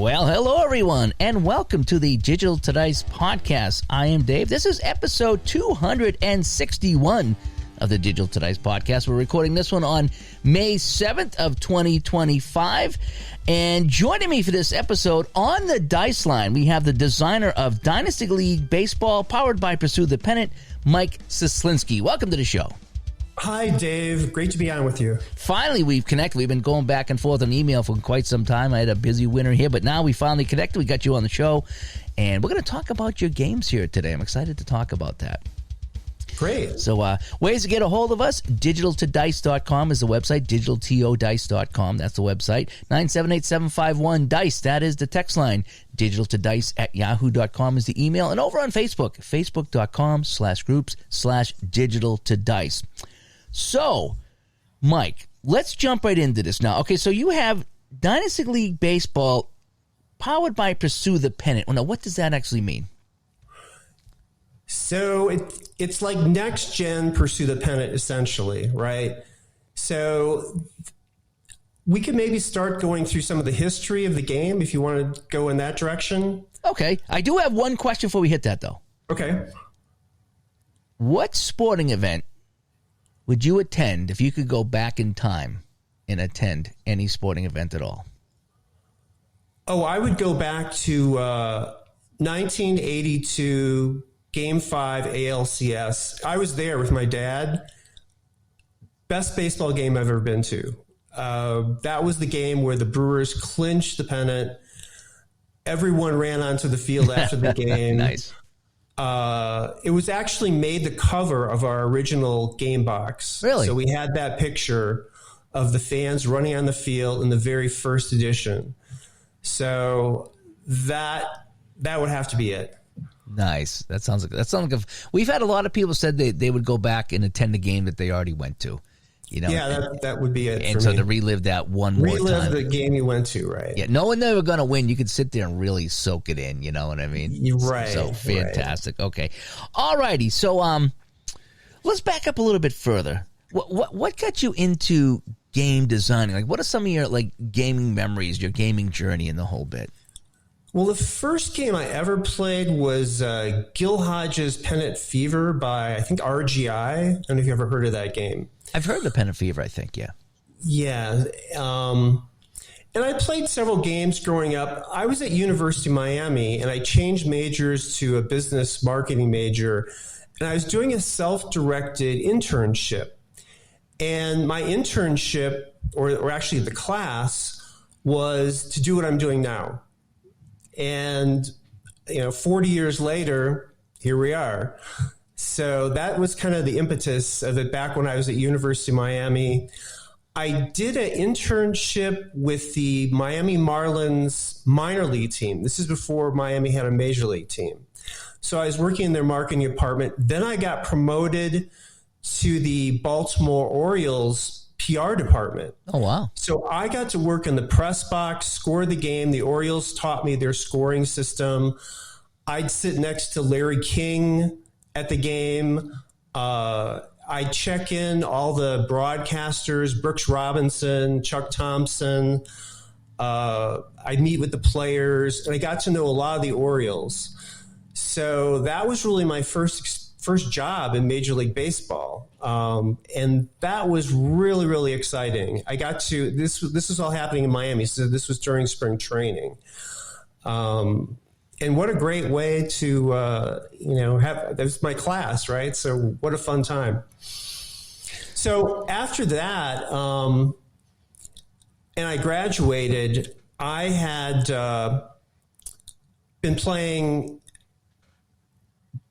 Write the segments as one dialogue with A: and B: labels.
A: Well, hello, everyone, and welcome to the Digital to Dice podcast. I am Dave. This is episode 261 of the Digital to Dice podcast. We're recording this one on May 7th of 2025. And joining me for this episode on the Dice Line, we have the designer of Dynasty League Baseball, powered by Pursue the Pennant, Mike Cieslinski. Welcome to the show.
B: Hi, Dave. Great to be on with you.
A: Finally, we've connected. We've been going back and forth on email for quite some time. I had a busy winter here, but now we finally connected. We got you on the show, and we're going to talk about your games here today. I'm excited to talk about that.
B: Great.
A: So ways to get a hold of us, digitaltodice.com is the website, digitaltodice.com, that's the website, 978-751-DICE, that is the text line, digitaltodice@yahoo.com is the email, and over on Facebook, facebook.com/groups/digitaltodice. So, Mike, let's jump right into this now. Okay, so you have Dynasty League Baseball powered by Pursue the Pennant. Well, now, what does that actually mean?
B: So it's like next gen Pursue the Pennant, essentially, right? So we could maybe start going through some of the history of the game if you want to go in that direction.
A: Okay. I do have one question before we hit that, though.
B: Okay.
A: What sporting event would you attend if you could go back in time and attend any sporting event at all?
B: Oh, I would go back to 1982 Game 5 ALCS. I was there with my dad. Best baseball game I've ever been to. That was the game where the Brewers clinched the pennant. Everyone ran onto the field after the game.
A: Nice.
B: It was actually made the cover of our original game box.
A: Really?
B: So we had that picture of the fans running on the field in the very first edition. So that would have to be it.
A: Nice. That sounds like we've had a lot of people said they would go back and attend a game that they already went to. You know,
B: yeah, that would be it.
A: And
B: for
A: so
B: me.
A: to relive that one more time.
B: Relive the game you went to, right?
A: Yeah, knowing they were going to win, you could sit there and really soak it in. You know what I mean?
B: You're right.
A: So fantastic. Right. Okay. All righty. So let's back up a little bit further. What got you into game designing? Like, what are some of your gaming memories, your gaming journey, and the whole bit?
B: Well, the first game I ever played was Gil Hodge's Pennant Fever by, I think, RGI. I don't know if you ever heard of that game.
A: I've heard the Pennant Fever, I think, yeah.
B: Yeah. And I played several games growing up. I was at University of Miami, and I changed majors to a business marketing major, and I was doing a self-directed internship. And my internship, or actually the class, was to do what I'm doing now. And, 40 years later, here we are. So that was kind of the impetus of it back when I was at University of Miami. I did an internship with the Miami Marlins minor league team. This is before Miami had a major league team. So I was working in their marketing department. Then I got promoted to the Baltimore Orioles PR department.
A: Oh, wow.
B: So I got to work in the press box, score the game. The Orioles taught me their scoring system. I'd sit next to Larry King at the game. I'd check in all the broadcasters, Brooks Robinson, Chuck Thompson. I'd meet with the players, and I got to know a lot of the Orioles. So that was really my first job in Major League Baseball. And that was really, really exciting. I got to, this was all happening in Miami. So this was during spring training. And what a great way to, that was my class, right? So what a fun time. So after that, and I graduated, I had been playing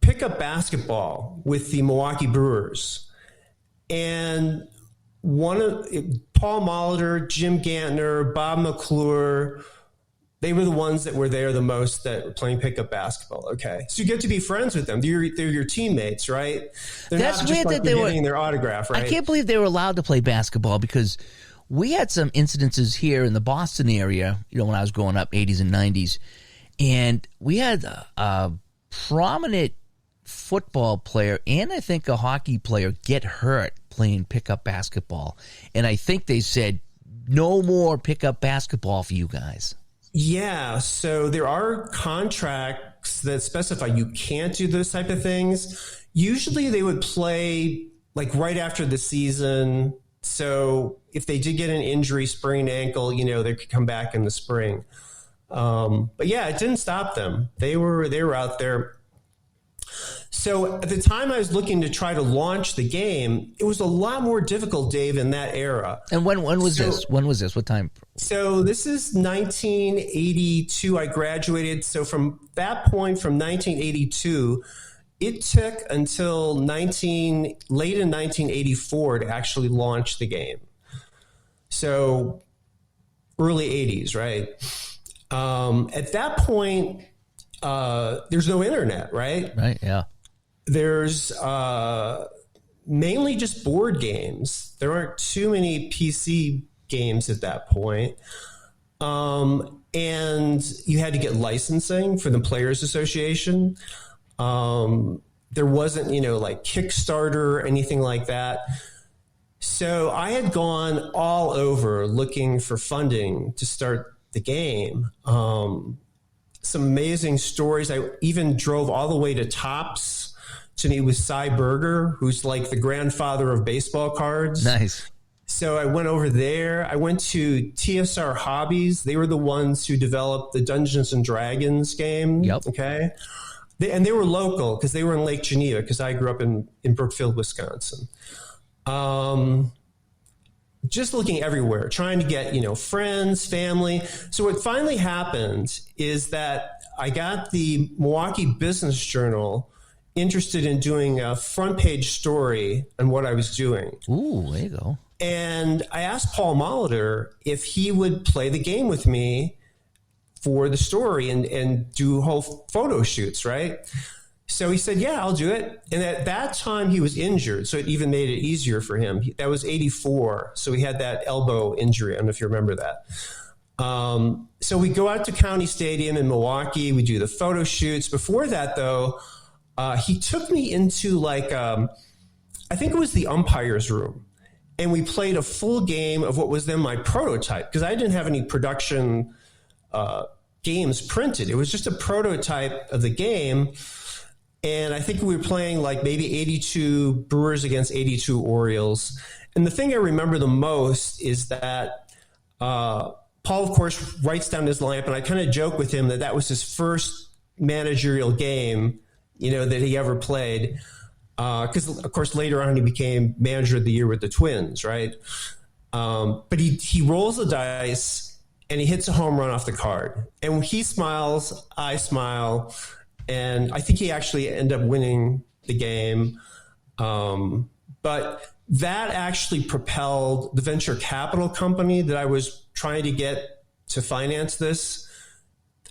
B: pickup basketball with the Milwaukee Brewers. And Paul Molitor, Jim Gantner, Bob McClure, they were the ones that were there the most that were playing pickup basketball. Okay. So you get to be friends with them. They're your teammates, right? They're
A: That's
B: not
A: weird
B: just
A: that they were
B: getting their autograph, right?
A: I can't believe they were allowed to play basketball because we had some incidences here in the Boston area, when I was growing up, 80s and 90s. And we had a prominent football player and I think a hockey player get hurt playing pickup basketball. And I think they said, no more pickup basketball for you guys.
B: Yeah, so there are contracts that specify you can't do those type of things. Usually they would play like right after the season. So if they did get an injury, sprained ankle, they could come back in the spring. But yeah, it didn't stop them. They were out there. So at the time I was looking to try to launch the game, it was a lot more difficult, Dave, in that era.
A: And when was this? When was this? What time?
B: So this is 1982. I graduated. So from that point, from 1982, it took until late in 1984 to actually launch the game. So early 80s, right? At that point, there's no internet, right?
A: Right, yeah.
B: There's mainly just board games. There aren't too many PC games at that point. And you had to get licensing for the Players Association. There wasn't, like Kickstarter or anything like that. So I had gone all over looking for funding to start the game. Some amazing stories. I even drove all the way to Topps to meet with Cy Berger, who's like the grandfather of baseball cards.
A: Nice.
B: So I went over there. I went to TSR Hobbies. They were the ones who developed the Dungeons and Dragons game.
A: Yep.
B: Okay. And they were local because they were in Lake Geneva because I grew up in Brookfield, Wisconsin. Just looking everywhere, trying to get, friends, family. So what finally happened is that I got the Milwaukee Business Journal interested in doing a front page story on what I was doing.
A: Ooh, there you go.
B: And I asked Paul Molitor if he would play the game with me for the story and do whole photo shoots, right? So he said, yeah, I'll do it. And at that time he was injured, so it even made it easier for him. That was 1984. So he had that elbow injury. I don't know if you remember that. So we go out to County Stadium in Milwaukee. We do the photo shoots. Before that, though, he took me into I think it was the umpire's room. And we played a full game of what was then my prototype, because I didn't have any production games printed. It was just a prototype of the game. And I think we were playing maybe 82 Brewers against 82 Orioles. And the thing I remember the most is that Paul, of course, writes down his lineup. And I kind of joke with him that was his first managerial game, that he ever played. Because, of course, later on he became manager of the year with the Twins, right? But he rolls the dice and he hits a home run off the card. And when he smiles, I smile. And I think he actually ended up winning the game. But that actually propelled the venture capital company that I was trying to get to finance this.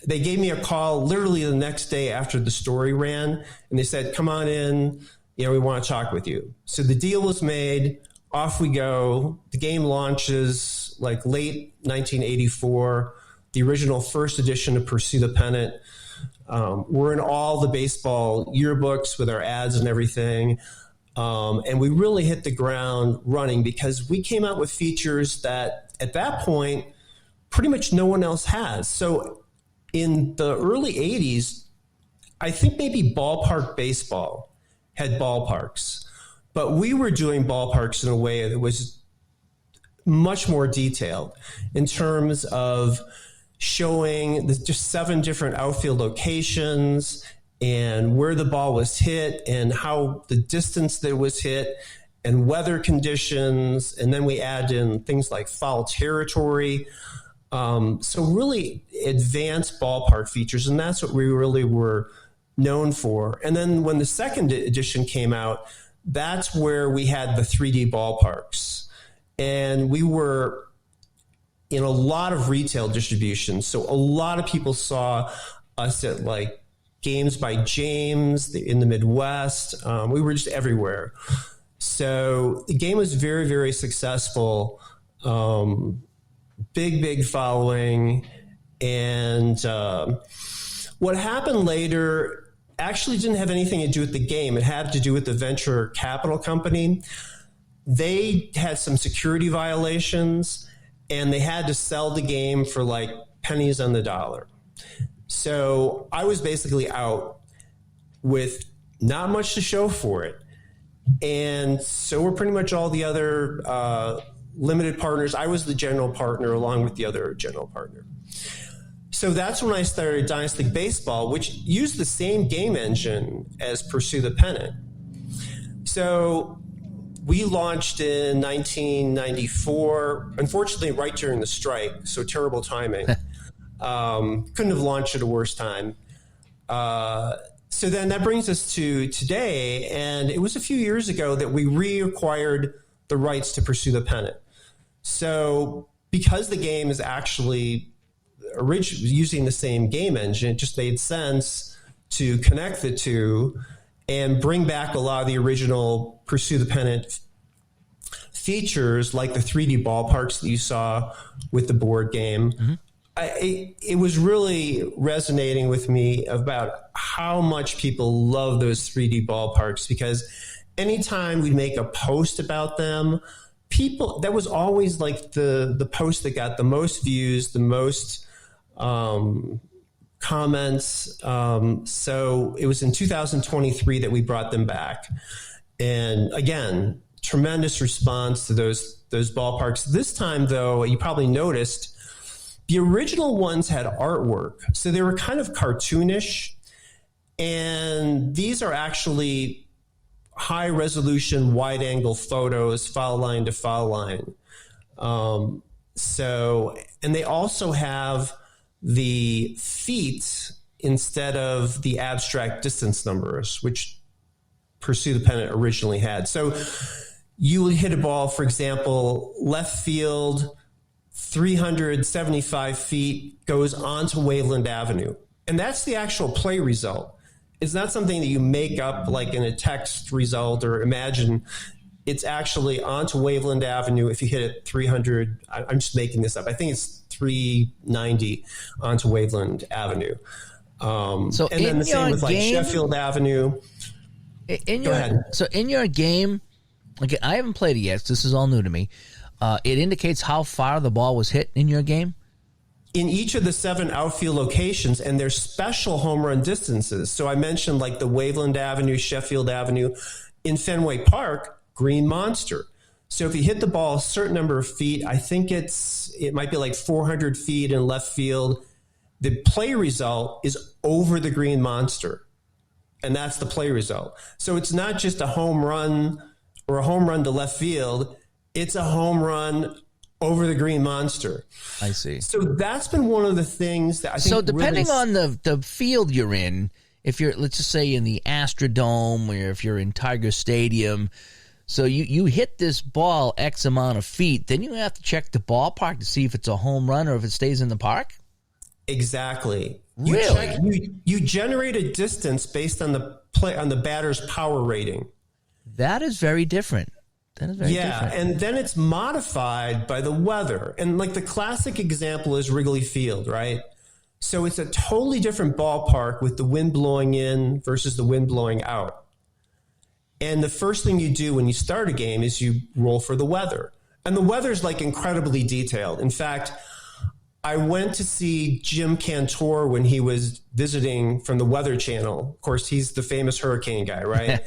B: They gave me a call literally the next day after the story ran. And they said, come on in. We want to talk with you. So the deal was made. Off we go. The game launches late 1984. The original first edition of Pursue the Pennant. We're in all the baseball yearbooks with our ads and everything. And we really hit the ground running because we came out with features that at that point, pretty much no one else has. So in the early 80s, I think maybe Ballpark Baseball had ballparks, but we were doing ballparks in a way that was much more detailed in terms of showing just 7 different outfield locations and where the ball was hit and how the distance that it was hit and weather conditions. And then we add in things like foul territory. So really advanced ballpark features. And that's what we really were known for. And then when the second edition came out, that's where we had the 3D ballparks. And we were in a lot of retail distribution. So a lot of people saw us at Games by James in the Midwest. We were just everywhere. So the game was very, very successful. Big following. And what happened later actually didn't have anything to do with the game. It had to do with the venture capital company. They had some security violations and they had to sell the game for pennies on the dollar. So I was basically out with not much to show for it. And so were pretty much all the other limited partners. I was the general partner along with the other general partner. So that's when I started Dynasty League Baseball, which used the same game engine as Pursue the Pennant. So we launched in 1994, unfortunately, right during the strike, so terrible timing. Couldn't have launched at a worse time. So then that brings us to today, and it was a few years ago that we reacquired the rights to Pursue the Pennant. So because the game is actually using the same game engine, it just made sense to connect the two and bring back a lot of the original Pursue the Pennant features, like the 3D ballparks that you saw with the board game. Mm-hmm. It was really resonating with me about how much people love those 3D ballparks, because anytime we'd make a post about them, that was always like the post that got the most views, the most comments. So it was in 2023 that we brought them back. And again, tremendous response to those ballparks. This time, though, you probably noticed the original ones had artwork. So they were kind of cartoonish. And these are actually high resolution, wide angle photos, foul line to foul line. And they also have the feet instead of the abstract distance numbers, which Pursue the Pennant originally had. So you would hit a ball, for example, left field, 375 feet, goes onto Waveland Avenue. And that's the actual play result. It's not something that you make up like in a text result or imagine. It's actually onto Waveland Avenue. If you hit it 300, I'm just making this up. I think it's 390 onto Waveland Avenue. And then the same with like Sheffield Avenue. Go ahead.
A: So in your game, okay, I haven't played it yet. So this is all new to me. It indicates how far the ball was hit in your game?
B: In each of the 7 outfield locations, and there's special home run distances. So I mentioned like the Waveland Avenue, Sheffield Avenue. In Fenway Park, Green Monster. So if you hit the ball a certain number of feet, I think it might be like 400 feet in left field, the play result is over the Green Monster. And that's the play result. So it's not just a home run or a home run to left field. It's a home run over the Green Monster.
A: I see.
B: So that's been one of the things that I think.
A: So depending on the field you're in, if you're, let's just say, in the Astrodome, or if you're in Tiger Stadium, so you hit this ball X amount of feet, then you have to check the ballpark to see if it's a home run or if it stays in the park?
B: Exactly.
A: Really?
B: You generate a distance based on the batter's power rating.
A: That is very different. Different.
B: And then it's modified by the weather. And like the classic example is Wrigley Field, right? So it's a totally different ballpark with the wind blowing in versus the wind blowing out. And the first thing you do when you start a game is you roll for the weather. And the weather's like incredibly detailed. In fact, I went to see Jim Cantor when he was visiting from the Weather Channel. Of course, he's the famous hurricane guy, right?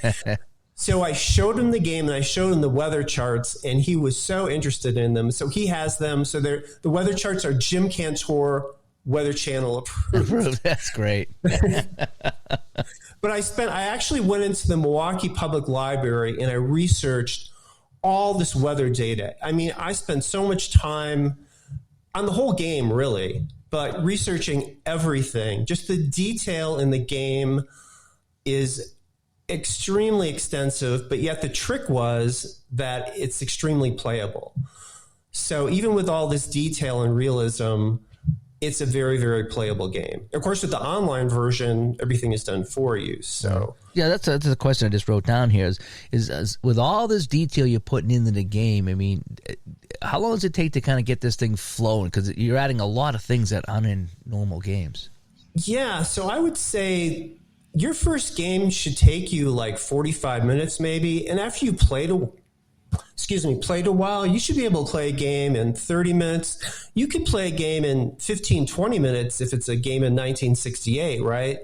B: So I showed him the game and I showed him the weather charts, and he was so interested in them. So he has them. So the weather charts are Jim Cantor Weather Channel approved.
A: That's great.
B: But I actually went into the Milwaukee Public Library and I researched all this weather data. I mean, I spent so much time on the whole game, really, but researching everything. Just the detail in the game is extremely extensive, but yet the trick was that it's extremely playable. So even with all this detail and realism, it's a very, very playable game. Of course, with the online version, everything is done for you. So
A: yeah, that's a question I just wrote down here. Is with all this detail you're putting into the game, I mean, how long does it take to kind of get this thing flowing? Because you're adding a lot of things that aren't in normal games.
B: Yeah, so I would say your first game should take you like 45 minutes maybe. And after you played played a while, you should be able to play a game in 30 minutes. You could play a game in 15, 20 minutes if it's a game in 1968, right?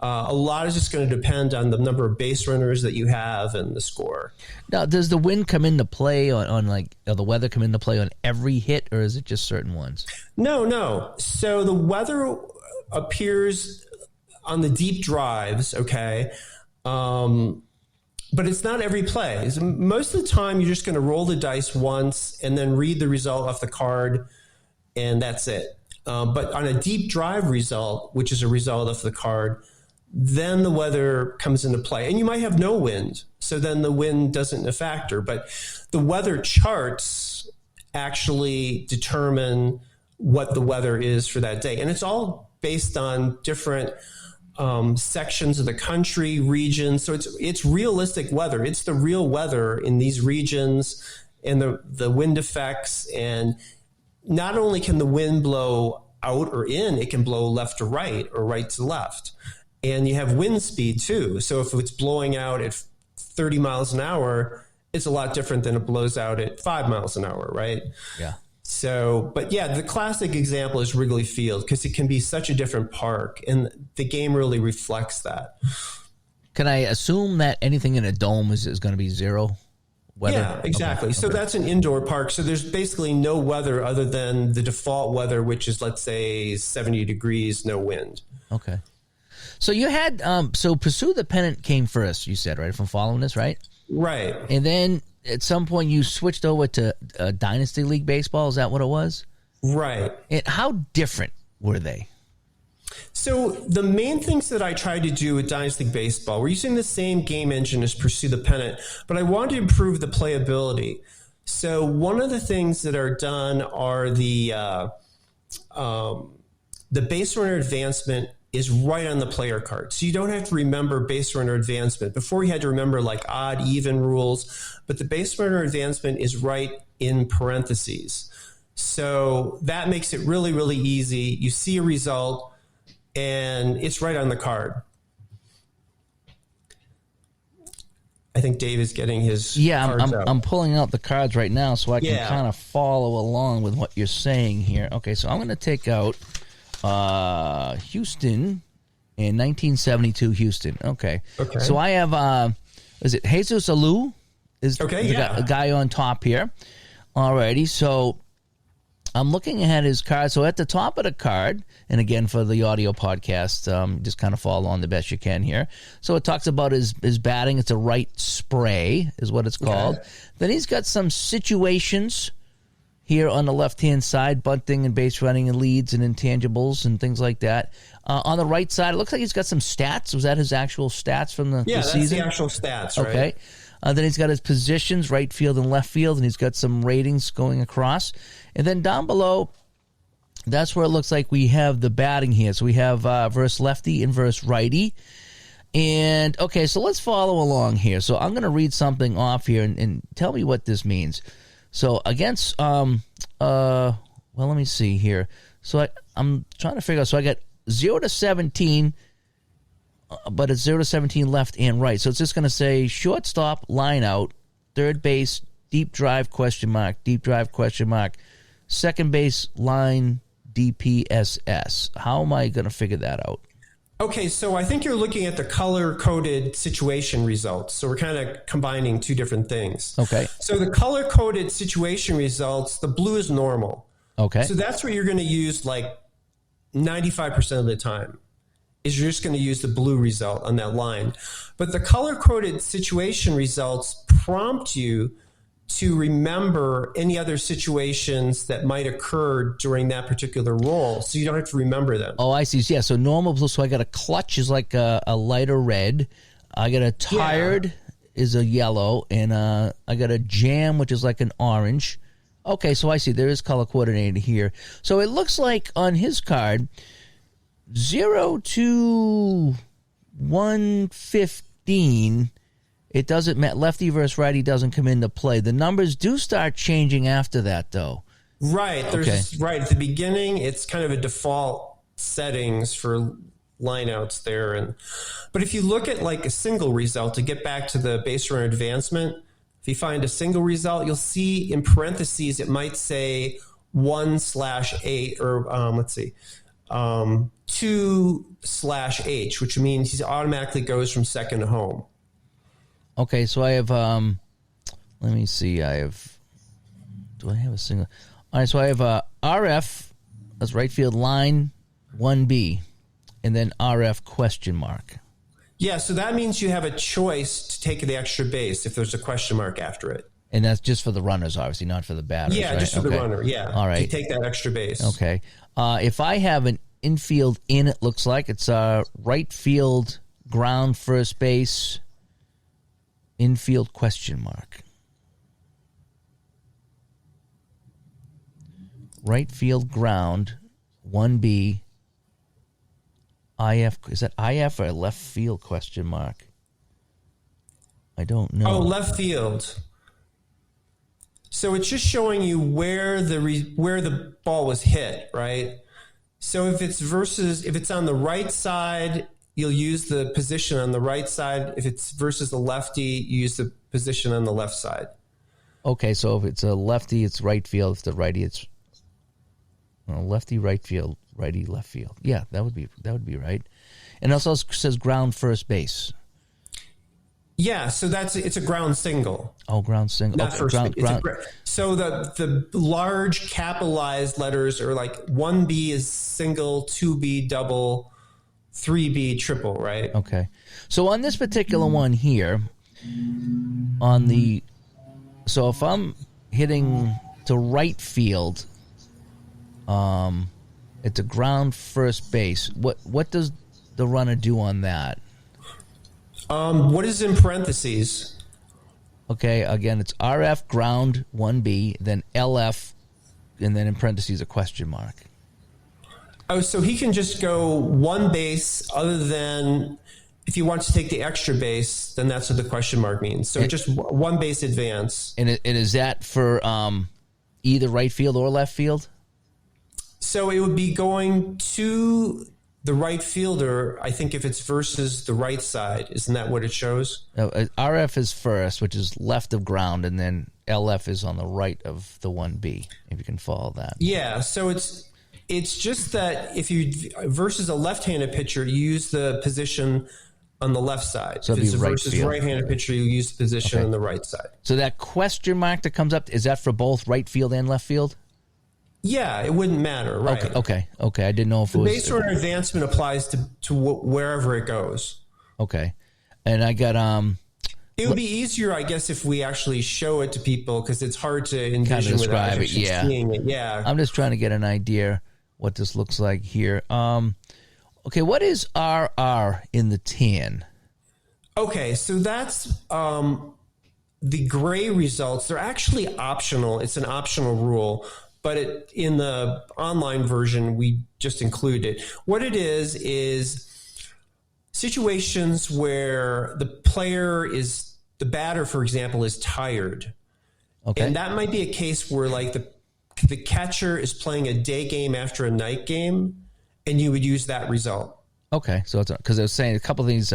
B: A lot is just going to depend on the number of base runners that you have and the score.
A: Now, does the wind come into play on the weather come into play on every hit, or is it just certain ones?
B: No. So the weather appears on the deep drives, okay? But it's not every play. Most of the time, you're just going to roll the dice once and then read the result off the card, and that's it. But on a deep drive result, which is a result of the card, then the weather comes into play. And you might have no wind, so then the wind doesn't factor. But the weather charts actually determine what the weather is for that day. And it's all based on different sections of the country, regions. So it's realistic weather. It's the real weather in these regions and the wind effects. And not only can the wind blow out or in, it can blow left to right or right to left. And you have wind speed too. So if it's blowing out at 30 miles an hour, it's a lot different than it blows out at 5 miles an hour, right?
A: Yeah.
B: So, but yeah, the classic example is Wrigley Field because it can be such a different park, and the game really reflects that.
A: Can I assume that anything in a dome is going to be zero weather?
B: Yeah, exactly.
A: Okay.
B: So that's an indoor park. So there's basically no weather other than the default weather, which is, let's say, 70 degrees, no wind.
A: Okay. So you had, Pursue the Pennant came first, you said, right, from following this, right?
B: Right.
A: And then at some point you switched over to Dynasty League Baseball. Is that what it was?
B: Right.
A: And how different were they?
B: So the main things that I tried to do with Dynasty League Baseball, we're using the same game engine as Pursue the Pennant, but I wanted to improve the playability. So one of the things that are done are the base runner advancement is right on the player card. So you don't have to remember base runner advancement. Before you had to remember like odd, even rules, but the base runner advancement is right in parentheses. So that makes it really, really easy. You see a result and it's right on the card. I think Dave is getting his cards out.
A: I'm pulling out the cards right now so I can kind of follow along with what you're saying here. Okay, so I'm going to take out Houston in 1972 Houston. Okay. So I have, is it Jesus Alou? Is the guy on top here. Alrighty, so I'm looking at his card. So at the top of the card, and again for the audio podcast, just kind of follow on the best you can here. So it talks about his batting. It's a right spray is what it's called. Okay. Then he's got some situations here on the left-hand side, bunting and base running and leads and intangibles and things like that. On the right side, it looks like he's got some stats. Was that his actual stats from the season? Yeah, that's the
B: actual stats, right?
A: Okay. Then he's got his positions, right field and left field, and he's got some ratings going across. And then down below, that's where it looks like we have the batting here. So we have versus lefty and versus righty. And, okay, so let's follow along here. So I'm going to read something off here and tell me what this means. So against, well, let me see here. So I'm trying to figure out. So I got 0 to 17, but it's 0 to 17 left and right. So it's just going to say shortstop, line out, third base, deep drive, question mark, deep drive, question mark, second base, line, DPSS. How am I going to figure that out?
B: Okay, so I think you're looking at the color-coded situation results. So we're kind of combining two different things.
A: Okay.
B: So the color-coded situation results, the blue is normal.
A: Okay.
B: So that's what you're going to use like 95% of the time, is you're just going to use the blue result on that line. But the color-coded situation results prompt you to remember any other situations that might occur during that particular roll, so you don't have to remember them.
A: Oh, I see. Yeah, so normal blue. So I got a clutch is like a lighter red. I got a tired is a yellow, and I got a jam, which is like an orange. Okay, so I see. There is color coordinated here. So it looks like on his card, 0 to 115, it doesn't matter. Lefty versus righty doesn't come into play. The numbers do start changing after that, though.
B: Right. Right. At the beginning, it's kind of a default settings for lineouts there. But if you look at like a single result, to get back to the base runner advancement, If you find a single result, you'll see in parentheses, it might say 1/8, or let's see, 2/H, which means he automatically goes from second to home.
A: Okay, so I have, let me see, do I have a single? All right, so I have RF, that's right field line 1B, and then RF question mark.
B: Yeah, so that means you have a choice to take the extra base if there's a question mark after it.
A: And that's just for the runners, obviously, not for the batters.
B: Yeah,
A: right?
B: just for the runner. Yeah.
A: All right.
B: You take that extra base.
A: Okay. If I have an infield in, it looks like it's right field, ground, first base, infield question mark. Right field, ground, 1B, IF. Is that IF or left field question mark? I don't know.
B: Oh, left field. So it's just showing you where the ball was hit, right? So if it's on the right side, you'll use the position on the right side. If it's versus the lefty, you use the position on the left side.
A: Okay, so if it's a lefty, it's right field. If the righty, it's lefty, right field, righty, left field. Yeah, that would be right. And it also says ground, first base.
B: Yeah, so it's a ground single.
A: Oh, ground single.
B: Not first base. So the large capitalized letters are like 1B is single, 2B double, 3B triple, right?
A: Okay. So on this particular one here, so if I'm hitting to right field, it's a ground first base. What does the runner do on that?
B: What is in parentheses?
A: Okay, again, it's RF, ground, 1B, then LF, and then in parentheses a question mark.
B: Oh, so he can just go one base other than if he wants to take the extra base, then that's what the question mark means. So just one base advance.
A: And is that for either right field or left field?
B: So it would be going to the right fielder, I think, if it's versus the right side. Isn't that what it shows?
A: RF is first, which is left of ground, and then LF is on the right of the 1B, if you can follow that.
B: Yeah, so it's just that if you versus a left-handed pitcher, you use the position on the left side.
A: So
B: if it's
A: right
B: versus
A: field.
B: right-handed pitcher, you use the position on the right side.
A: So that question mark that comes up, is that for both right field and left field?
B: Yeah, it wouldn't matter, right?
A: Okay. I didn't know if it was...
B: The base runner advancement applies to wherever it goes.
A: Okay. And I got...
B: It would be easier, I guess, if we actually show it to people, because it's hard to envision
A: describe
B: without
A: it, yeah.
B: seeing it. Yeah.
A: I'm just trying to get an idea what this looks like here. Okay, what is RR in the tan?
B: Okay, so that's the gray results. They're actually optional. It's an optional rule, but in the online version, we just include it. What it is situations where the batter, for example, is tired.
A: Okay.
B: And that might be a case where like the catcher is playing a day game after a night game, and you would use that result.
A: Okay, so it's because I was saying a couple of things.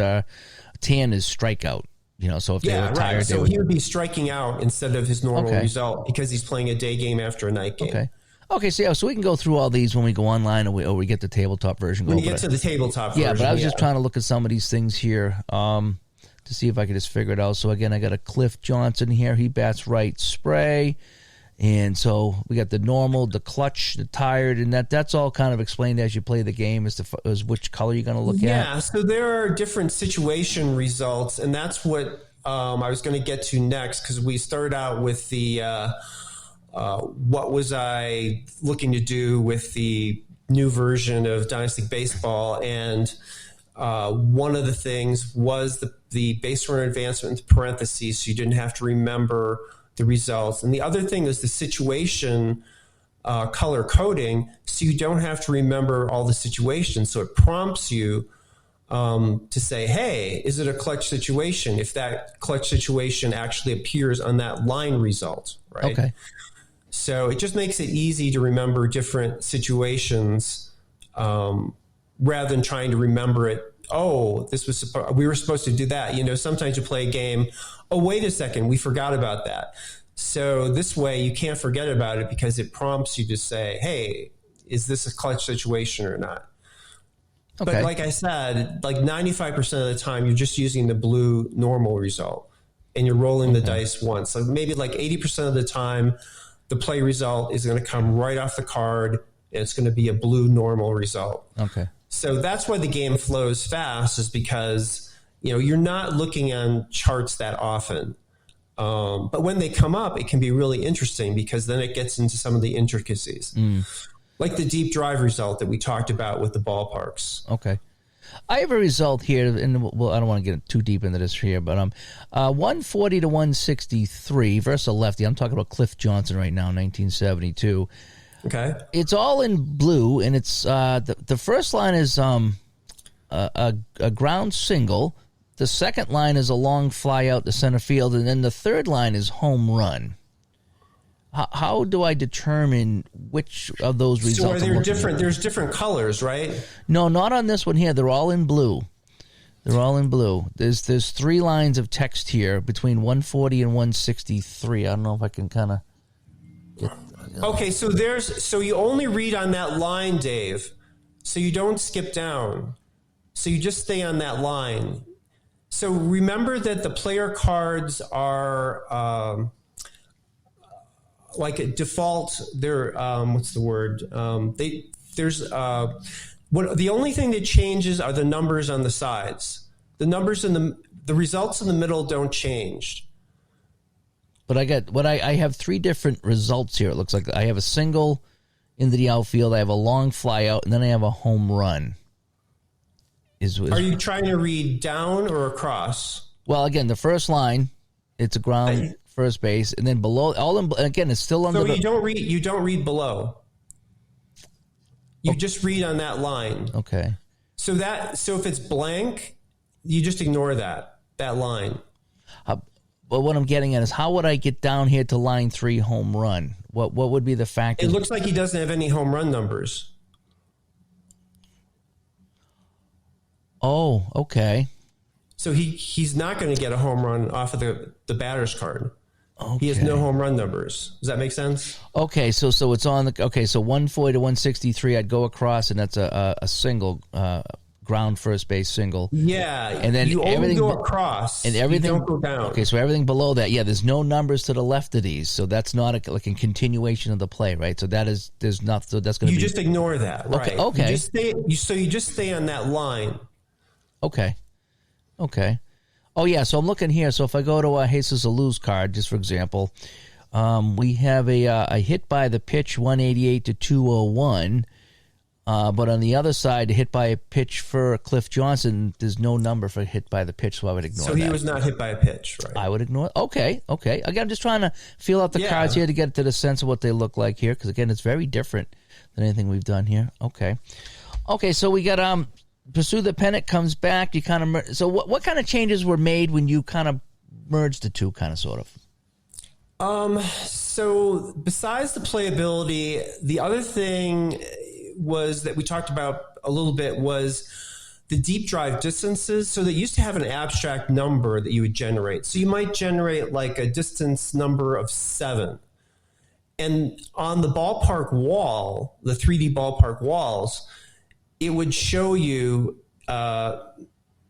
A: Tan is strikeout, so if they were tired,
B: right. So he would be striking out instead of his normal result because he's playing a day game after a night game.
A: Okay, so we can go through all these when we go online or we get the tabletop version.
B: When you get to the tabletop version.
A: Yeah, but I was just trying to look at some of these things here to see if I could just figure it out. So again, I got a Cliff Johnson here. He bats right, spray. And so we got the normal, the clutch, the tired, and that's all kind of explained as you play the game as which color you're going to look at.
B: Yeah, so there are different situation results, and that's what I was going to get to next, because we started out with the what was I looking to do with the new version of Dynasty League Baseball, and one of the things was the base runner advancement into parentheses, so you didn't have to remember the results. And the other thing is the situation color coding, so you don't have to remember all the situations. So it prompts you to say, hey, is it a clutch situation? If that clutch situation actually appears on that line result, right?
A: Okay.
B: So it just makes it easy to remember different situations rather than trying to remember it oh, we were supposed to do that. Sometimes you play a game, oh, wait a second, we forgot about that. So this way you can't forget about it because it prompts you to say, hey, is this a clutch situation or not? Okay. But like I said, like 95% of the time, you're just using the blue normal result and you're rolling the dice once. So maybe like 80% of the time, the play result is going to come right off the card and it's going to be a blue normal result.
A: Okay.
B: So that's why the game flows fast, is because, you're not looking on charts that often. But when they come up, it can be really interesting because then it gets into some of the intricacies. Like the deep drive result that we talked about with the ballparks.
A: Okay. I have a result here, and I don't want to get too deep into this here, but 140 to 163 versus a lefty. I'm talking about Cliff Johnson right now, 1972.
B: Okay.
A: It's all in blue, and it's the first line is a ground single. The second line is a long fly out to center field, and then the third line is home run. How do I determine which of those results?
B: So are there different? There's different colors, right?
A: No, not on this one here. They're all in blue. They're all in blue. There's 3 lines of text here between 140 and 163. I don't know if I can kind of.
B: Okay, so you only read on that line, Dave. So you don't skip down. So you just stay on that line. So remember that the player cards are like a default. They're what's the word? The only thing that changes are the numbers on the sides. The numbers in the results in the middle don't change.
A: But I have 3 different results here. It looks like I have a single into the outfield, I have a long fly out, and then I have a home run.
B: Are you trying to read down or across?
A: Well, again, the first line, it's a ground first base, and then below, again, it's still under.
B: So you don't read below. You just read on that line.
A: Okay.
B: So if it's blank, you just ignore that line.
A: But what I'm getting at is, how would I get down here to line 3 home run? What would be the factor?
B: It looks like he doesn't have any home run numbers.
A: Oh, okay.
B: So he's not going to get a home run off of the batter's card.
A: Okay.
B: He has no home run numbers. Does that make sense?
A: Okay, so it's on the. Okay, so 140 to 163, I'd go across, and that's a single ground first base single.
B: Yeah,
A: and then
B: you only go across,
A: and everything.
B: You don't go down.
A: Okay, so everything below that, there's no numbers to the left of these, so that's not like a continuation of the play, right? So there's not. So that's going to be.
B: You just ignore that, right?
A: Okay.
B: You just stay on that line.
A: Okay. Oh, yeah, so I'm looking here. So if I go to a Jesus Alous card, just for example, we have a hit by the pitch 188 to 201, but on the other side, a hit by a pitch for Cliff Johnson, there's no number for hit by the pitch, so I would ignore that.
B: So he was not hit by a pitch, right?
A: I would ignore it. Okay. Again, I'm just trying to feel out the cards here to get to the sense of what they look like here, because, again, it's very different than anything we've done here. Okay, so we got Pursue the Pennant comes back. You kind of so what kind of changes were made when you kind of merged the two, kind of sort of?
B: So besides the playability, the other thing was that we talked about a little bit was the deep drive distances. So they used to have an abstract number that you would generate. So you might generate like a distance number of 7. And on the ballpark wall, the 3D ballpark walls, it would show you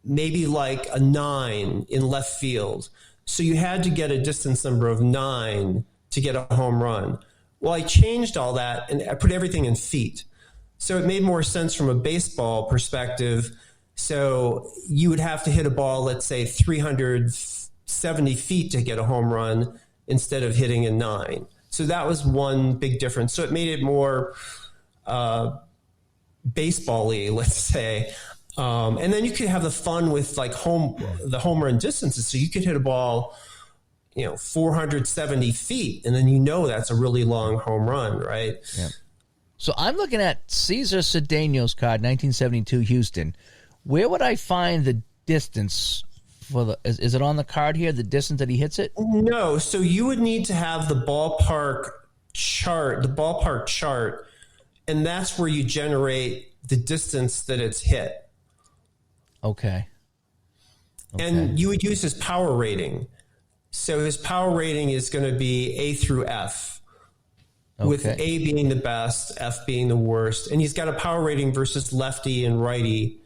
B: maybe like a 9 in left field. So you had to get a distance number of 9 to get a home run. Well, I changed all that and I put everything in feet. So it made more sense from a baseball perspective. So you would have to hit a ball, let's say 370 feet to get a home run instead of hitting a 9. So that was one big difference. So it made it more baseball-y, let's say. And then you could have the fun with like the home run distances. So you could hit a ball, 470 feet, and then that's a really long home run, right?
A: Yeah. So I'm looking at Cesar Cedeno's card, 1972 Houston. Where would I find the distance for is it on the card here, the distance that he hits it?
B: No. So you would need to have the ballpark chart, and that's where you generate the distance that it's hit.
A: Okay.
B: And you would use his power rating. So his power rating is going to be A through F, with A being the best, F being the worst. And he's got a power rating versus lefty and righty.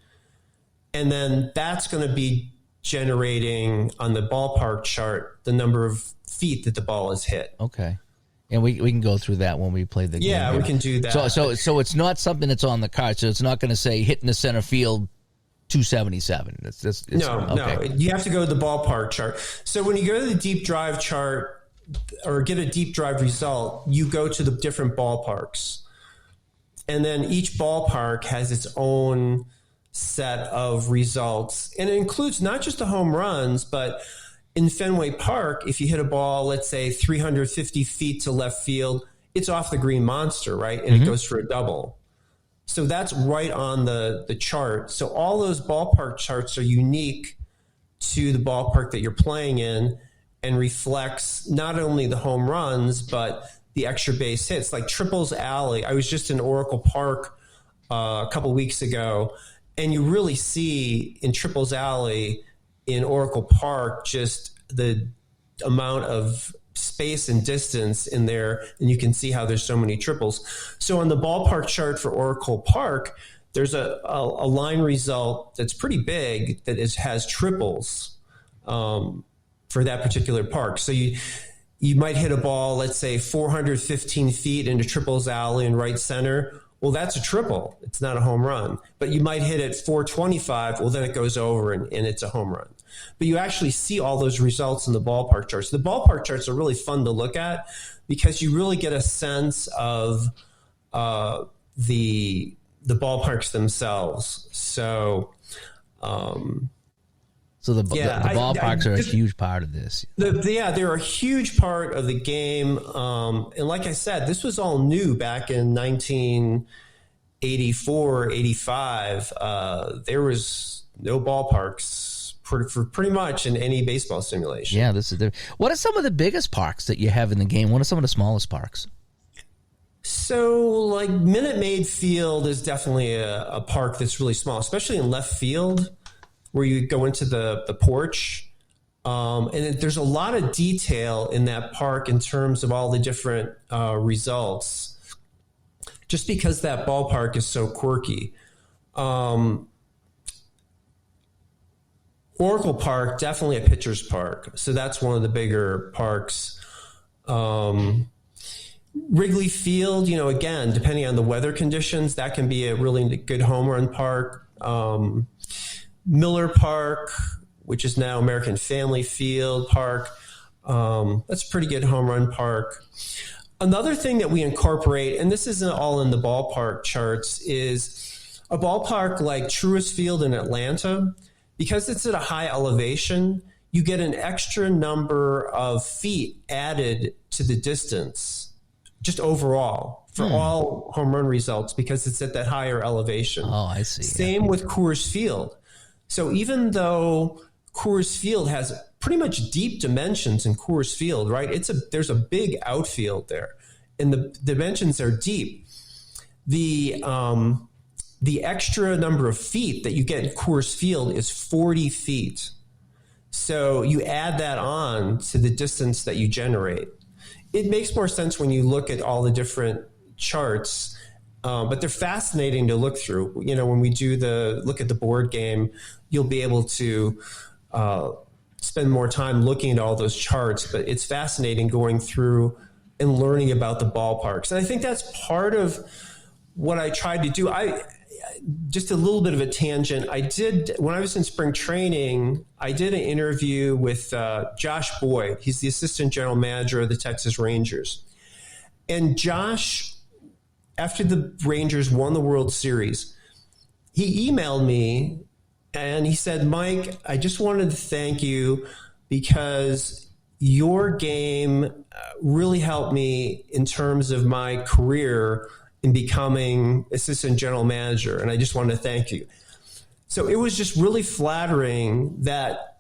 B: And then that's going to be generating on the ballpark chart the number of feet that the ball is hit.
A: Okay. And we can go through that when we play the game.
B: Yeah, we can do that.
A: So it's not something that's on the card. So it's not going to say hitting the center field 277.
B: No. You have to go to the ballpark chart. So when you go to the deep drive chart or get a deep drive result, you go to the different ballparks. And then each ballpark has its own set of results. And it includes not just the home runs, but in Fenway Park, if you hit a ball, let's say 350 feet to left field, it's off the green monster, right? And it goes for a double. So that's right on the chart. So all those ballpark charts are unique to the ballpark that you're playing in and reflects not only the home runs, but the extra base hits. Like Triples Alley. I was just in Oracle Park a couple weeks ago, and you really see in Triples Alley in Oracle Park just the amount of space and distance in there, and you can see how there's so many triples. So on the ballpark chart for Oracle Park, there's a line result that's pretty big that has triples for that particular park. So you might hit a ball, let's say 415 feet into Triples Alley in right center. Well, that's a triple. It's not a home run. But you might hit it 425. Well, then it goes over and it's a home run. But you actually see all those results in the ballpark charts. The ballpark charts are really fun to look at because you really get a sense of the ballparks themselves. So,
A: the ballparks are a huge part of this.
B: They're a huge part of the game. And like I said, this was all new back in 1984, 85. There was no ballparks for pretty much in any baseball simulation.
A: Yeah, what are some of the biggest parks that you have in the game? What are some of the smallest parks?
B: So, like Minute Maid Field is definitely a park that's really small, especially in left field, where you go into the porch. And there's a lot of detail in that park in terms of all the different results, just because that ballpark is so quirky. Oracle Park, definitely a pitcher's park. So that's one of the bigger parks. Wrigley Field, again, depending on the weather conditions, that can be a really good home run park. Miller Park, which is now American Family Field Park. That's a pretty good home run park. Another thing that we incorporate, and this isn't all in the ballpark charts, is a ballpark like Truist Field in Atlanta. Because it's at a high elevation, you get an extra number of feet added to the distance, just overall, for all home run results, because it's at that higher elevation.
A: Oh, I see.
B: Same with Coors Field. So even though Coors Field has pretty much deep dimensions in Coors Field, right? There's a big outfield there, and the dimensions are deep. The extra number of feet that you get in Coors Field is 40 feet. So you add that on to the distance that you generate. It makes more sense when you look at all the different charts, but they're fascinating to look through. When we do look at the board game, you'll be able to spend more time looking at all those charts, but it's fascinating going through and learning about the ballparks. And I think that's part of what I tried to do. Just a little bit of a tangent. When I was in spring training, I did an interview with Josh Boyd. He's the assistant general manager of the Texas Rangers. And Josh, after the Rangers won the World Series, he emailed me and he said, "Mike, I just wanted to thank you because your game really helped me in terms of my career in becoming assistant general manager, and I just want to thank you." So it was just really flattering that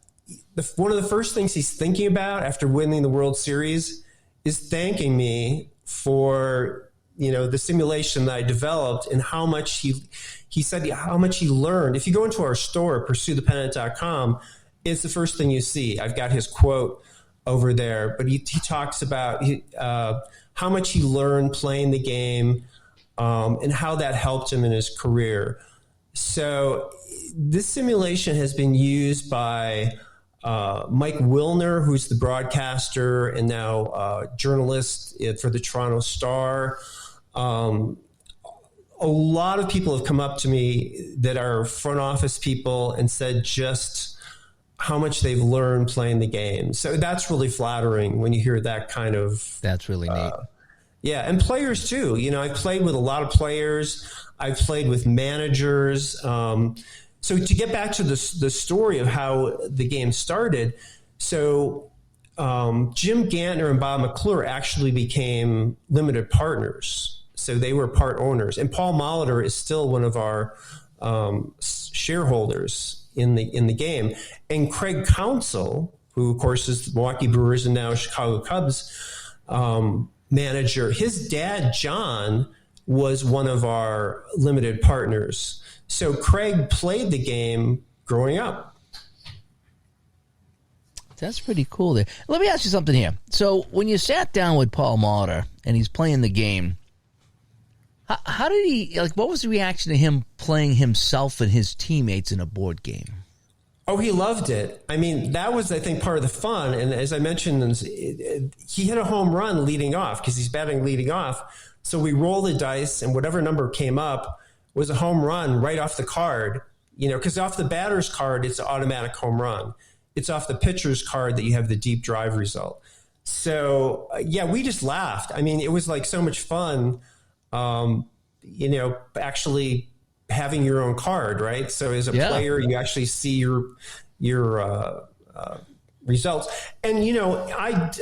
B: one of the first things he's thinking about after winning the World Series is thanking me for the simulation that I developed and how much he said how much he learned. If you go into our store, pursuethepennant.com, it's the first thing you see. I've got his quote over there, but he talks about how much he learned playing the game and how that helped him in his career. So this simulation has been used by Mike Wilner, who's the broadcaster and now journalist for the Toronto Star. A lot of people have come up to me that are front office people and said just how much they've learned playing the game. So that's really flattering when you hear that kind of...
A: That's really neat.
B: Yeah, and players too. I've played with a lot of players. I've played with managers. So to get back to the story of how the game started, so Jim Gantner and Bob McClure actually became limited partners. So they were part owners. And Paul Molitor is still one of our shareholders in the game. And Craig Counsell, who, of course, is the Milwaukee Brewers and now Chicago Cubs manager, his dad, John, was one of our limited partners. So Craig played the game growing up.
A: That's pretty cool there. Let me ask you something here. So when you sat down with Paul Molitor and he's playing the game, how did he, what was the reaction to him playing himself and his teammates in a board game?
B: Oh, he loved it. I mean, that was, I think, part of the fun. And as I mentioned, he hit a home run leading off because he's batting leading off. So we roll the dice, and whatever number came up was a home run right off the card. Because off the batter's card, it's an automatic home run. It's off the pitcher's card that you have the deep drive result. So, yeah, we just laughed. I mean, it was like so much fun, actually having your own card, right? So as a player, you actually see your results. And,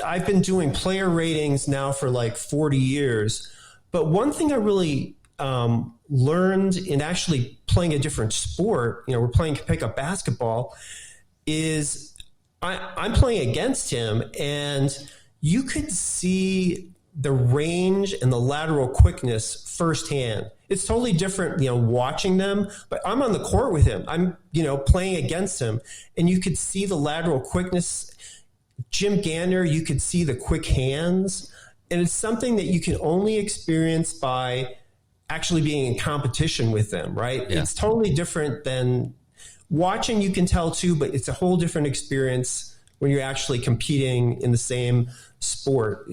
B: I've been doing player ratings now for like 40 years. But one thing I really learned in actually playing a different sport, we're playing pickup basketball, is I'm playing against him, and you could see the range and the lateral quickness firsthand. It's totally different, watching them, but I'm on the court with him. I'm, playing against him, and you could see the lateral quickness. Jim Gantner, you could see the quick hands, and it's something that you can only experience by actually being in competition with them, right? Yeah. It's totally different than watching. You can tell too, but it's a whole different experience when you're actually competing in the same sport.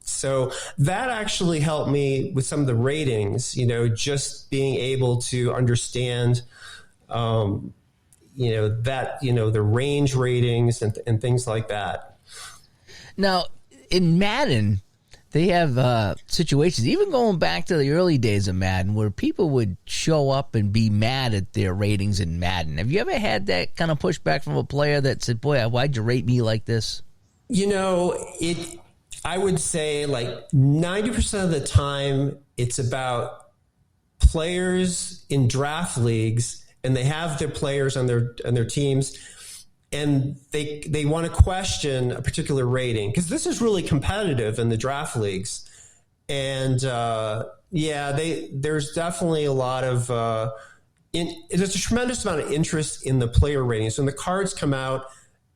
B: So that actually helped me with some of the ratings, just being able to understand, the range ratings and things like that.
A: Now, in Madden, they have situations, even going back to the early days of Madden, where people would show up and be mad at their ratings in Madden. Have you ever had that kind of pushback from a player that said, boy, why'd you rate me like this?
B: I would say like 90% of the time it's about players in draft leagues, and they have their players on their teams, and they want to question a particular rating because this is really competitive in the draft leagues. And there's definitely a lot of there's a tremendous amount of interest in the player ratings. So when the cards come out,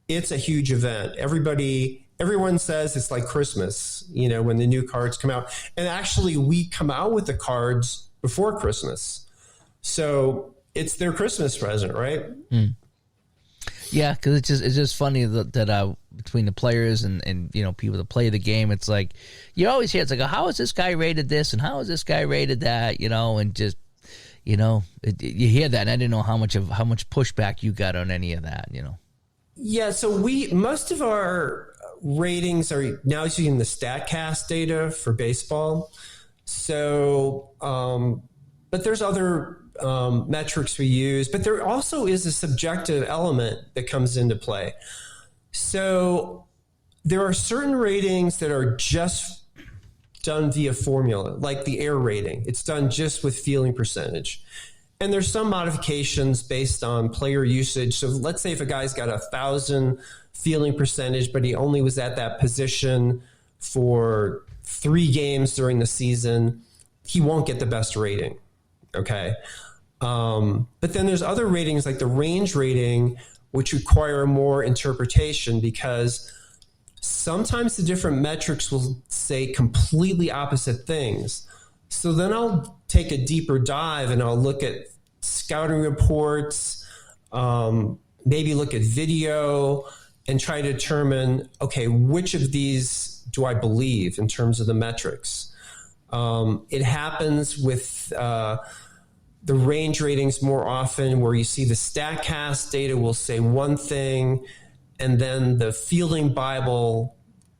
B: it's a huge event. Everyone says it's like Christmas, when the new cards come out. And actually, we come out with the cards before Christmas. So it's their Christmas present, right? Mm.
A: Yeah, because it's just funny that between the players and people that play the game, it's like you always hear it's like, how is this guy rated this and how is this guy rated that, and just you hear that, and I didn't know how much pushback you got on any of that,
B: Yeah, so most of our ratings are now using the StatCast data for baseball. So, but there's other metrics we use, but there also is a subjective element that comes into play. So there are certain ratings that are just done via formula, like the air rating. It's done just with fielding percentage. And there's some modifications based on player usage. So let's say if a guy's got 1,000 fielding percentage, but he only was at that position for 3 games during the season, he won't get the best rating. Okay. But then there's other ratings like the range rating, which require more interpretation because sometimes the different metrics will say completely opposite things. So then I'll take a deeper dive and I'll look at scouting reports, maybe look at video and try to determine, okay, which of these do I believe in terms of the metrics? It happens with the range ratings more often where you see the StatCast data will say one thing, and then the Fielding Bible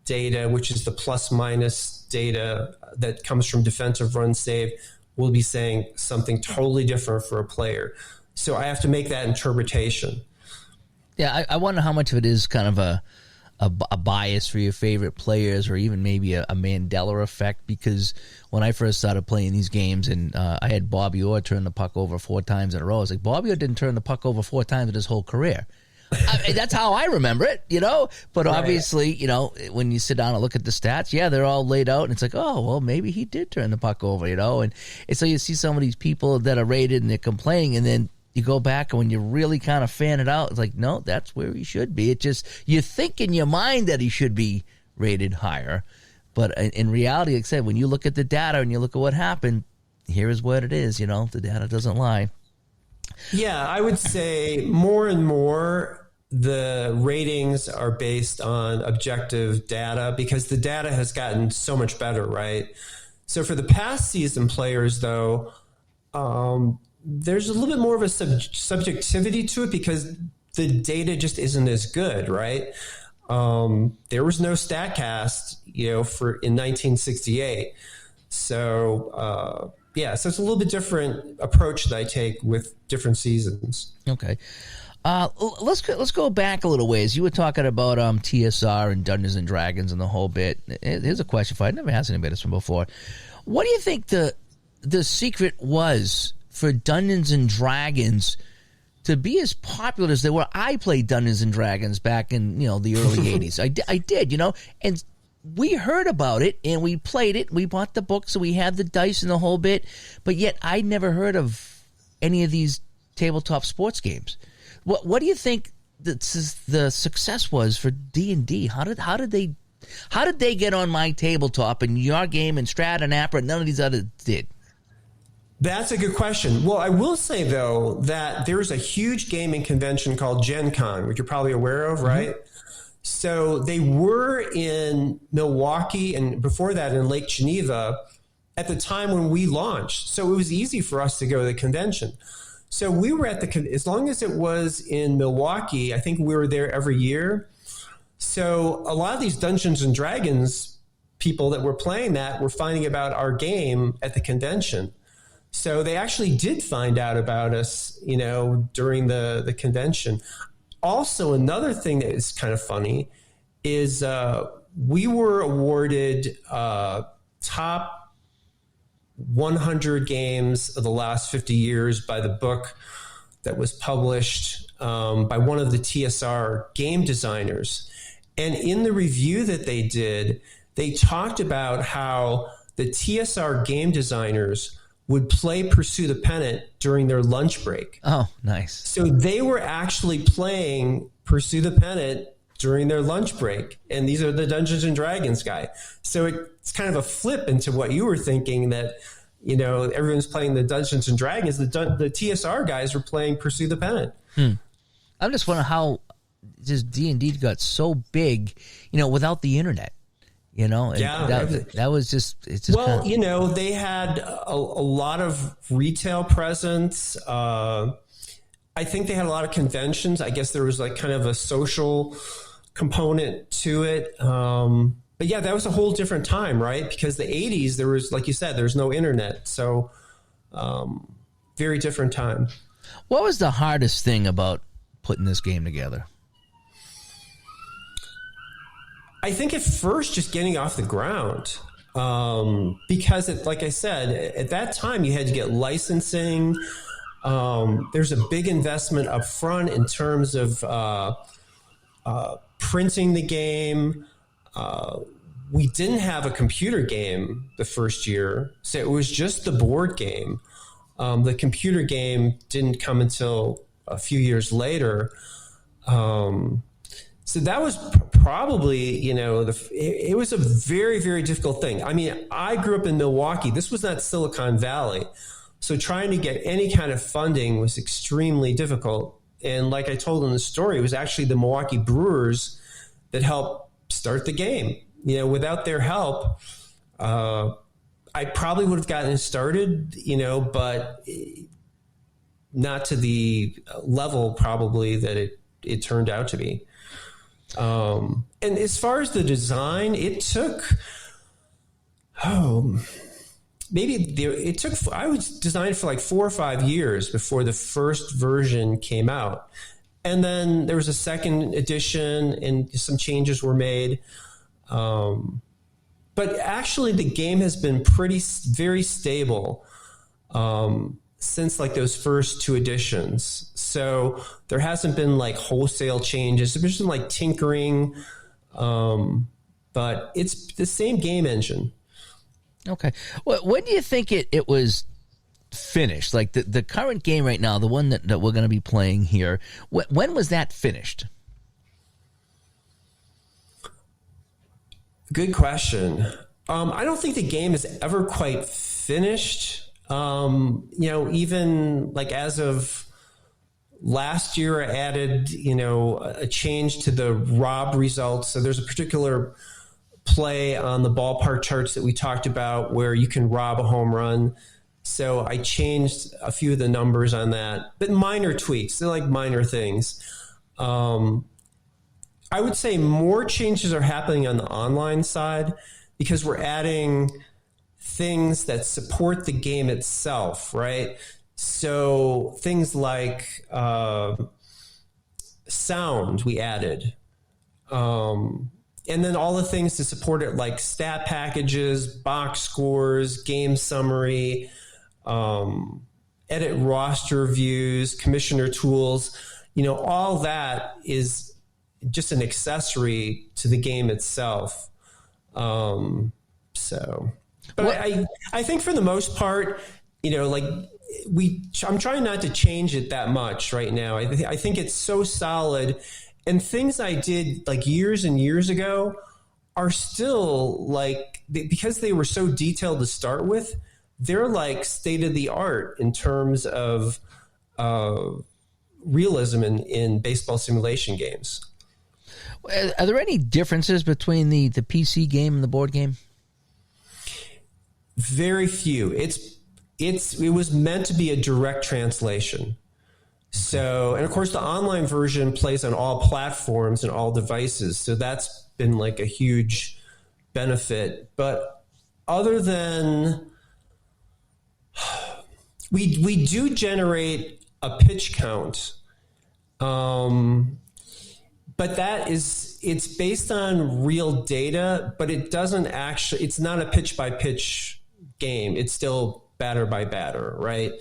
B: data, which is the plus minus data that comes from defensive runs saved, will be saying something totally different for a player. So I have to make that interpretation.
A: Yeah, I wonder how much of it is kind of a bias for your favorite players or even maybe a Mandela effect, because when I first started playing these games and I had Bobby Orr turn the puck over 4 times in a row, I was like, Bobby Orr didn't turn the puck over 4 times in his whole career. That's how I remember it, But obviously, when you sit down and look at the stats, yeah, they're all laid out, and it's like, oh, well, maybe he did turn the puck over, and so you see some of these people that are rated and they're complaining, and then you go back and when you really kind of fan it out, it's like, no, that's where he should be. It just, you think in your mind that he should be rated higher, but in reality, like I said, when you look at the data and you look at what happened, here is what it is. The data doesn't lie.
B: Yeah, I would say more and more the ratings are based on objective data because the data has gotten so much better, right? So for the past season players, though, there's a little bit more of a subjectivity to it because the data just isn't as good, right? There was no StatCast, in 1968. So, so it's a little bit different approach that I take with different seasons.
A: Okay. Let's go back a little ways. You were talking about TSR and Dungeons and Dragons and the whole bit. Here's a question for you. I never asked anybody this one before. What do you think the secret was for Dungeons and Dragons to be as popular as they were? I played Dungeons and Dragons back in the early 80s. I did, and we heard about it and we played it. We bought the books and we had the dice and the whole bit, but yet I never heard of any of these tabletop sports games. What do you think the success was for D&D? How did they get on my tabletop and your game and Strat and Apra and none of these others did?
B: That's a good question. Well, I will say, though, that there's a huge gaming convention called Gen Con, which you're probably aware of, right? Mm-hmm. So they were in Milwaukee and before that in Lake Geneva at the time when we launched. So it was easy for us to go to the convention. So we were at as long as it was in Milwaukee, I think we were there every year. So a lot of these Dungeons and Dragons people that were playing that were finding about our game at the convention. So they actually did find out about us, during the convention. Also, another thing that is kind of funny is we were awarded top 100 games of the last 50 years by the book that was published by one of the TSR game designers. And in the review that they did, they talked about how the TSR game designers would play Pursue the Pennant during their lunch break.
A: Oh, nice.
B: So they were actually playing Pursue the Pennant during their lunch break. And these are the Dungeons and Dragons guy. So it's kind of a flip into what you were thinking that, everyone's playing the Dungeons and Dragons. The TSR guys were playing Pursue the Pennant.
A: I'm just wondering how just D&D got so big, without the internet. That was just, it's just
B: well, they had a lot of retail presence. I think they had a lot of conventions. I guess there was like kind of a social component to it. But yeah, that was a whole different time, right? Because the 80s, there was, like you said, there's no internet. So very different time.
A: What was the hardest thing about putting this game together?
B: I think at first just getting off the ground because, like I said, at that time you had to get licensing. There's a big investment up front in terms of printing the game. we didn't have a computer game the first year, so it was just the board game. The computer game didn't come until a few years later. So that was probably, it was a very, very difficult thing. I mean, I grew up in Milwaukee. This was not Silicon Valley. So trying to get any kind of funding was extremely difficult. And like I told in the story, it was actually the Milwaukee Brewers that helped start the game. Without their help, I probably would have gotten it started, but not to the level probably that it turned out to be. And as far as the design, it took, I was designed for like 4 or 5 years before the first version came out. And then there was a second edition and some changes were made. But actually the game has been very stable, since like those first 2 editions. So there hasn't been like wholesale changes. There's been like tinkering, but it's the same game engine.
A: Okay. Well, when do you think it was finished? Like the current game right now, the one that we're going to be playing here, when was that finished?
B: Good question. I don't think the game is ever quite finished. Even like as of last year, I added, a change to the ROB results. So there's a particular play on the ballpark charts that we talked about where you can rob a home run. So I changed a few of the numbers on that, but minor tweaks. They're like minor things. I would say more changes are happening on the online side because we're adding things that support the game itself, right? So things like sound we added. And then all the things to support it, like stat packages, box scores, game summary, edit roster views, commissioner tools, all that is just an accessory to the game itself. But I think for the most part, I'm trying not to change it that much right now. I think it's so solid, and things I did like years and years ago are still like, because they were so detailed to start with, they're like state of the art in terms of realism in baseball simulation games.
A: Are there any differences between the PC game and the board game?
B: Very few. It was meant to be a direct translation. So, and of course the online version plays on all platforms and all devices. So that's been like a huge benefit. But other than, we do generate a pitch count. But it's based on real data, but it doesn't actually, it's not a pitch by pitch game. It's still batter by batter, right?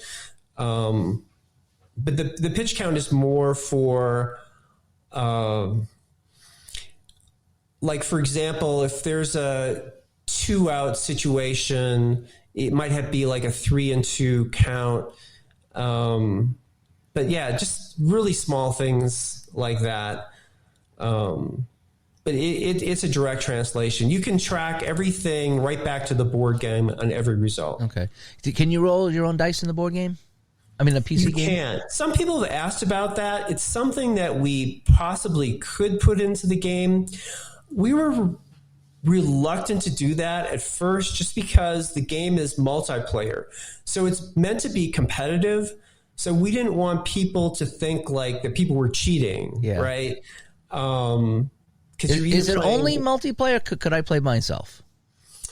B: But the pitch count is more for, like, for example, if there's a 2-out situation, it might be like a 3-2 count. But yeah, just really small things like that. But it's a direct translation. You can track everything right back to the board game on every result.
A: Okay. Can you roll your own dice in the board game? I mean, the PC game? You
B: can. Some people have asked about that. It's something that we possibly could put into the game. We were reluctant to do that at first just because the game is multiplayer. So it's meant to be competitive. So we didn't want people to think like that people were cheating, right?
A: Is it only multiplayer? Could I play myself?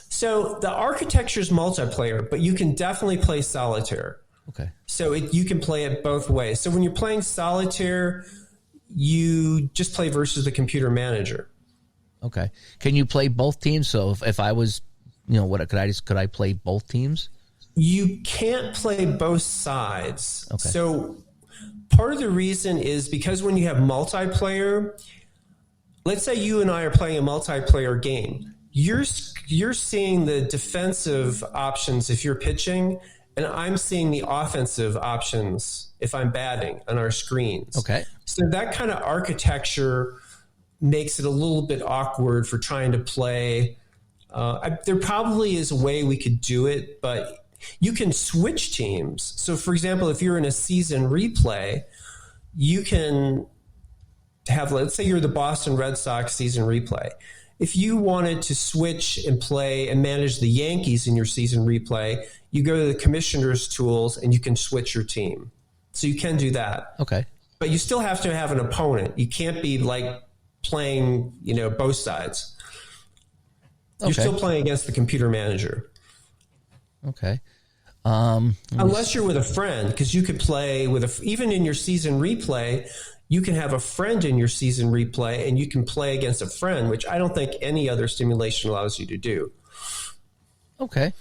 B: So the architecture is multiplayer, but you can definitely play solitaire.
A: Okay.
B: So you can play it both ways. So when you're playing solitaire, you just play versus the computer manager.
A: Okay. Can you play both teams? So if I was, could I play both teams?
B: You can't play both sides.
A: Okay.
B: So part of the reason is because when you have multiplayer, let's say you and I are playing a multiplayer game, you're seeing the defensive options if you're pitching, and I'm seeing the offensive options if I'm batting on our screens.
A: Okay.
B: So that kind of architecture makes it a little bit awkward for trying to play. There probably is a way we could do it, but you can switch teams. So, for example, if you're in a season replay, you can have, let's say you're the Boston Red Sox season replay. If you wanted to switch and play and manage the Yankees in your season replay, you go to the commissioner's tools and you can switch your team. So you can do that.
A: Okay.
B: But you still have to have an opponent. You can't be like playing, both sides. You're still playing against the computer manager.
A: Okay.
B: Unless you're with a friend, because you could play with even in your season replay, you can have a friend in your season replay and you can play against a friend, which I don't think any other simulation allows you to do.
A: Okay.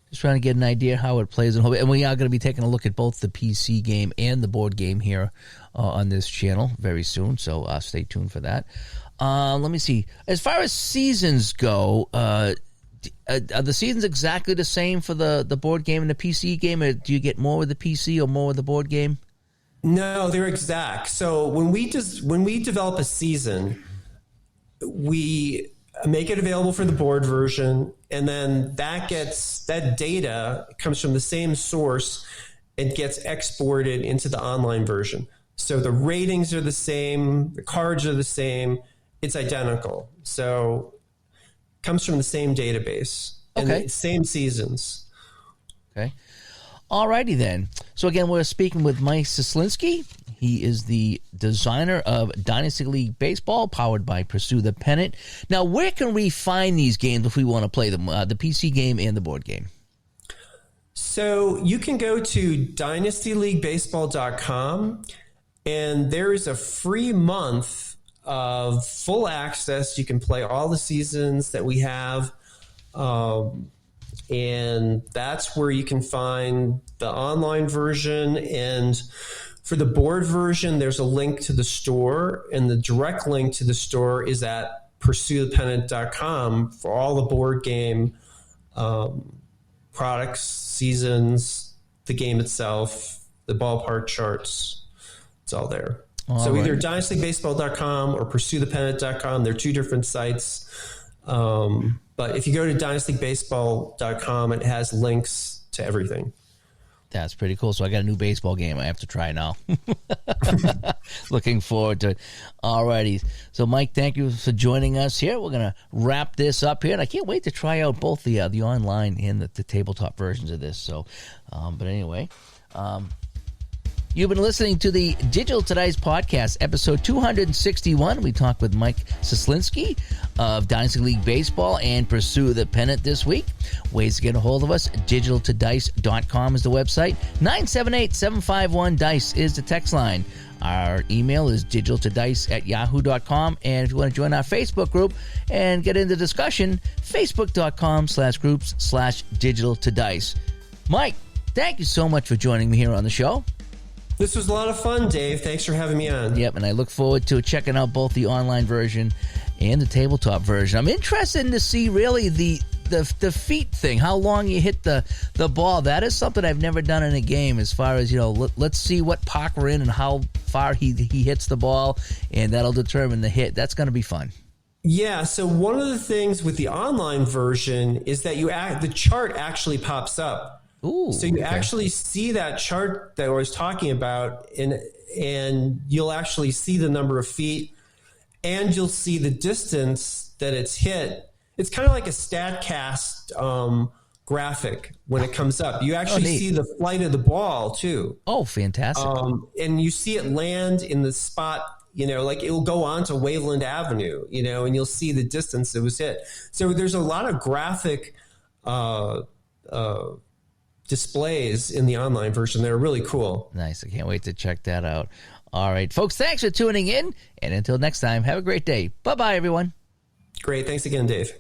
A: Just trying to get an idea how it plays. And we are going to be taking a look at both the PC game and the board game here on this channel very soon. So stay tuned for that. Let me see. As far as seasons go, are the seasons exactly the same for the board game and the PC game? Or do you get more with the PC or more with the board game?
B: No, they're exact. So when we develop a season, we make it available for the board version, and then that data comes from the same source and gets exported into the online version. So the ratings are the same, the cards are the same, it's identical. So it comes from the same database and the same seasons.
A: Okay. Alrighty then. So again, we're speaking with Mike Cieslinski. He is the designer of Dynasty League Baseball, powered by Pursue the Pennant. Now, where can we find these games if we want to play them, the PC game and the board game?
B: So you can go to dynastyleaguebaseball.com, and there is a free month of full access. You can play all the seasons that we have. And that's where you can find the online version. And for the board version, there's a link to the store, and the direct link to the store is at pursuethepennant.com for all the board game products, seasons, the game itself, the ballpark charts. It's all there. So either dynastyleaguebaseball.com or pursuethepennant.com. They're two different sites. But if you go to dynastyleaguebaseball.com, it has links to everything.
A: That's pretty cool. So I got a new baseball game I have to try now. Looking forward to it. All righty. So, Mike, thank you for joining us here. We're going to wrap this up here. And I can't wait to try out both the online and the tabletop versions of this. So, but anyway, you've been listening to the Digital Today's podcast, episode 261. We talked with Mike Cieslinski of Dynasty League Baseball and Pursue the Pennant this week. Ways to get a hold of us, digitaltodice.com is the website. 978-751-DICE is the text line. Our email is digitaltodice@yahoo.com. And if you want to join our Facebook group and get into discussion, facebook.com/groups/digitaltodice. Mike, thank you so much for joining me here on the show.
B: This was a lot of fun, Dave. Thanks for having me on.
A: Yep, and I look forward to checking out both the online version and the tabletop version. I'm interested to see really the feet thing, how long you hit the ball. That is something I've never done in a game as far as, let's see what park we're in and how far he hits the ball, and that'll determine the hit. That's going to be fun.
B: Yeah, so one of the things with the online version is that the chart actually pops up.
A: Ooh,
B: so you actually see that chart that I was talking about, and you'll actually see the number of feet, and you'll see the distance that it's hit. It's kind of like a StatCast graphic when it comes up. You actually see the flight of the ball too.
A: Oh, fantastic!
B: And you see it land in the spot. Like it will go on to Waveland Avenue. And you'll see the distance it was hit. So there's a lot of graphic displays in the online version. They're really cool.
A: Nice. I can't wait to check that out. All right, folks, thanks for tuning in. And until next time, have a great day. Bye-bye, everyone.
B: Great. Thanks again, Dave.